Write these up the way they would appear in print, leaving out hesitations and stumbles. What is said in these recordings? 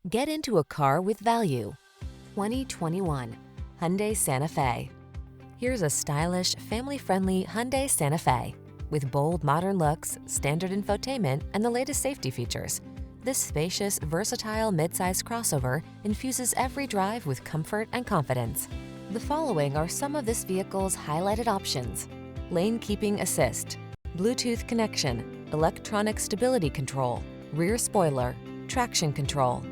Get into a car with value. 2021 Hyundai Santa Fe. Here's a stylish, family-friendly Hyundai Santa Fe. With bold, modern looks, standard infotainment, and the latest safety features. This spacious, versatile midsize crossover infuses every drive with comfort and confidence. The following are some of this vehicle's highlighted options: lane keeping assist, Bluetooth connection, electronic stability control, rear spoiler, traction control,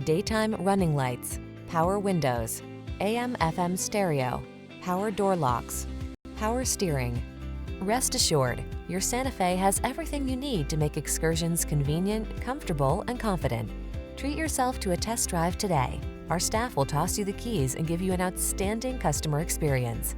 daytime running lights, power windows, AM/FM stereo, power door locks, power steering. Rest assured, your Santa Fe has everything you need to make excursions convenient, comfortable, and confident. Treat yourself to a test drive today. Our staff will toss you the keys and give you an outstanding customer experience.